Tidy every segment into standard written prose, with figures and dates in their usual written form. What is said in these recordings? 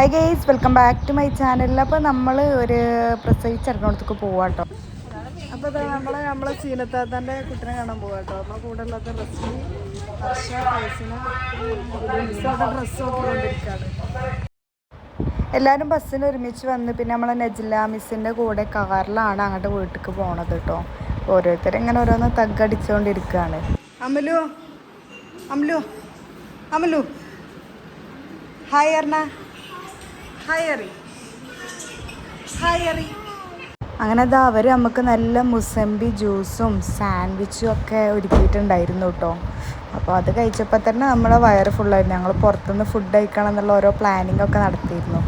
High guys, welcome back to my channel. അപ്പോൾ നമ്മൾ ഒരു പ്രസവിച്ചിറങ്ങോടത്തേക്ക് പോവാം കേട്ടോ. അപ്പോൾ നമ്മളെ സീനത്താത്തൻ്റെ കുട്ടിനെ കാണാൻ പോകാം കേട്ടോ. നമ്മളെ കൂടെ ഉള്ളത് റസ്മി, ഹർഷ, ഫൈസിന, ഡ്രസ്സ് നോക്കിക്കൊണ്ടിരിക്കുകയാണ്. എല്ലാവരും ബസ്സിന് ഒരുമിച്ച് വന്ന് പിന്നെ നമ്മളെ നജില മിസ്സിൻ്റെ കൂടെ കാറിലാണ് അങ്ങോട്ട് വീട്ടിലേക്ക് പോണത് കേട്ടോ. ഓരോരുത്തരും ഇങ്ങനെ ഓരോന്ന് തഗ്ഗടിച്ചുകൊണ്ടിരിക്കുകയാണ്. അമലു അമലു അമലു ഹായ് അർണ, ഹായ് അറി, ഹായ് അറി. അങ്ങനെ അതാ അവർ നമുക്ക് നല്ല മുസമ്പി ജ്യൂസും സാൻഡ്വിച്ചും ഒക്കെ ഒരുക്കിയിട്ടുണ്ടായിരുന്നു കേട്ടോ. അപ്പോൾ അത് കഴിച്ചപ്പോൾ തന്നെ നമ്മളെ വയറ് ഫുള്ളായിരുന്നു. ഞങ്ങൾ പുറത്തുനിന്ന് ഫുഡ് കഴിക്കണം എന്നുള്ള ഓരോ പ്ലാനിങ് ഒക്കെ നടത്തിയിരുന്നു.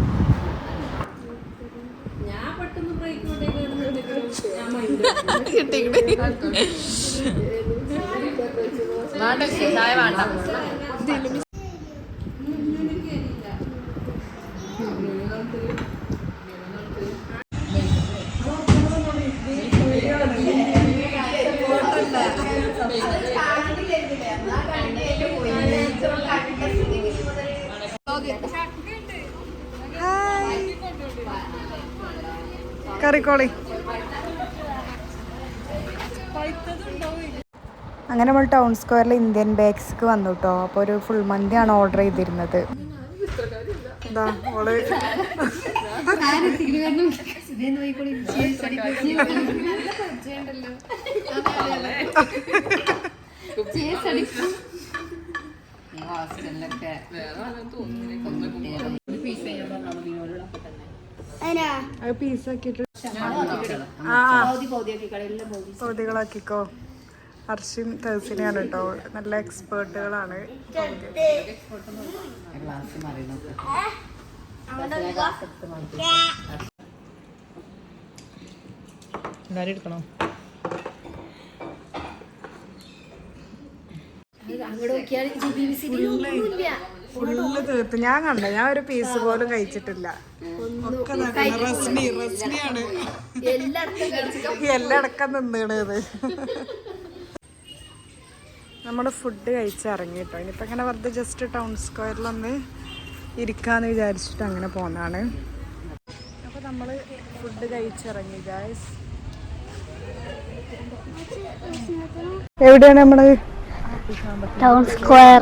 കറിക്കോളി. അങ്ങനെ നമ്മൾ ടൗൺ സ്ക്വയറിൽ ഇന്ത്യൻ ബേക്സ്ക്ക് വന്നു കേട്ടോ. അപ്പോൾ ഒരു ഫുൾ മന്തിയാണ് ഓർഡർ ചെയ്തിരുന്നത്. പൗതികളാക്കിക്കോ. ഹർഷിം തേഴ്സിനെയാണ് കേട്ടോ, നല്ല എക്സ്പേർട്ടുകളാണ്. എടുക്കണോ? ഫുള്ള് തീർത്ത് ഞാൻ കണ്ട, ഞാൻ ഒരു പീസ് പോലും കഴിച്ചിട്ടില്ല. റസ്മിയാണ് എല്ലാടക്കം നിന്നീണത്. നമ്മൾ ഫുഡ് കഴിച്ചിറങ്ങി കേട്ടോ. ഇനിയിപ്പോൾ ഇങ്ങനെ വെറുതെ ജസ്റ്റ് ടൗൺ സ്ക്വയറിലൊന്ന് ഇരിക്കാമെന്ന് വിചാരിച്ചിട്ട് അങ്ങനെ പോകുന്നതാണ്. അപ്പോൾ നമ്മൾ ഫുഡ് കഴിച്ചിറങ്ങി ഗായ്സ്. എവിടെയാണ് നമ്മൾ? Town square.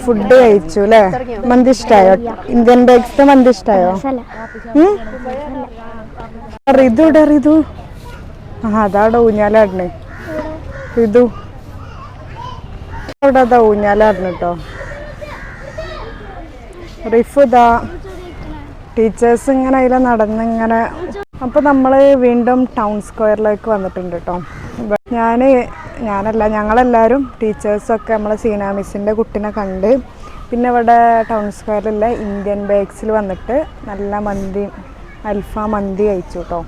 ഫുഡ് കഴിച്ചു അല്ലേ? മന്തി ഇഷ്ടായോ? ഇന്ത്യൻ ബേക്സിന്റെ മന്തി ഇഷ്ടായോ? റിതു ഇവിടെ, റിതു. അതവിടെ ഊഞ്ഞാലാടിന്. റിതു അവിടെ അതാ ഊഞ്ഞാലാടിന് കേട്ടോ. റിഫു ഇതാ. ടീച്ചേഴ്സ് ഇങ്ങനെ അതിൽ നടന്നിങ്ങനെ. അപ്പോൾ നമ്മൾ വീണ്ടും ടൗൺ സ്ക്വയറിലേക്ക് വന്നിട്ടുണ്ട് കേട്ടോ. ഞങ്ങളെല്ലാവരും ടീച്ചേഴ്സൊക്കെ നമ്മളെ സീന മിസ്സിൻ്റെ കുട്ടീനെ കണ്ട് പിന്നെ ഇവിടെ ടൗൺ സ്ക്വയറിലുള്ള ഇന്ത്യൻ ബേക്സിൽ വന്നിട്ട് നല്ല മന്തി, അൽഫാം മന്തി കഴിച്ചു കേട്ടോ.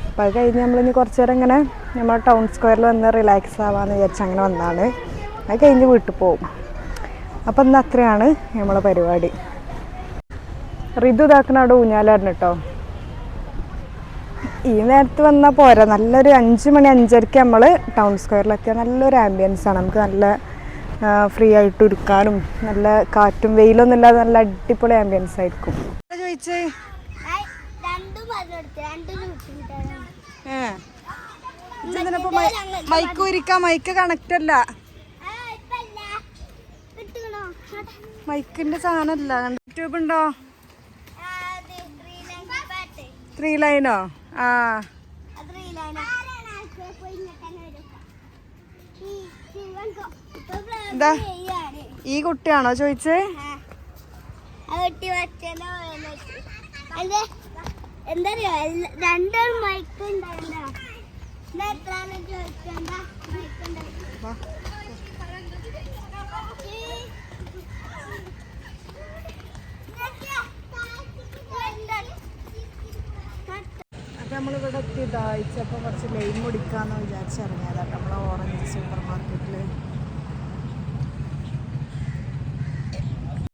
അപ്പോൾ അത് കഴിഞ്ഞ് നമ്മളിനി കുറച്ച് നേരം ഇങ്ങനെ നമ്മൾ ടൗൺ സ്ക്വയറിൽ വന്ന് റിലാക്സ് ആവാമെന്ന് വിചാരിച്ച് അങ്ങനെ വന്നതാണ്. അത് കഴിഞ്ഞ് വീട്ടിൽ പോവും. അപ്പം ഇന്ന് അത്രയാണ് നമ്മളെ പരിപാടി. റിതു ഇതാക്കുന്ന അവിടെ ഊഞ്ഞാലായിരുന്നു കേട്ടോ. ഈ നേരത്ത് വന്നാൽ പോരാ, നല്ലൊരു 5 മണി 5:30 നമ്മൾ ടൗൺ സ്ക്വയറിലെത്തിയാൽ നല്ലൊരു ആംബിയൻസാണ്. നമുക്ക് നല്ല ഫ്രീ ആയിട്ട് ഇരിക്കാനും നല്ല കാറ്റും വെയിലൊന്നും ഇല്ലാതെ നല്ല അടിപൊളി ആംബിയൻസ് ആയിരിക്കും. ചോദിച്ചേ മൈക്ക് ഇരിക്കാം, മൈക്ക് കണക്റ്റ് അല്ല, മൈക്കിന്റെ സാധനമല്ല. യൂട്യൂബ് ഉണ്ടോ? 3 ലൈനോ? ആ എന്താ ഈ കുട്ടിയാണോ ചോദിച്ചേ? എന്തറിയോ, രണ്ടൊരു മൈക്ക് ഉണ്ടായില്ല. അപ്പം നമ്മളിവിടെ എത്തി ദാഹിച്ചപ്പോൾ കുറച്ച് ലൈൻ മുടിക്കാമെന്ന് വിചാരിച്ചിറങ്ങിയതാണ് നമ്മൾ ഓറഞ്ച് സൂപ്പർ മാർക്കറ്റിൽ.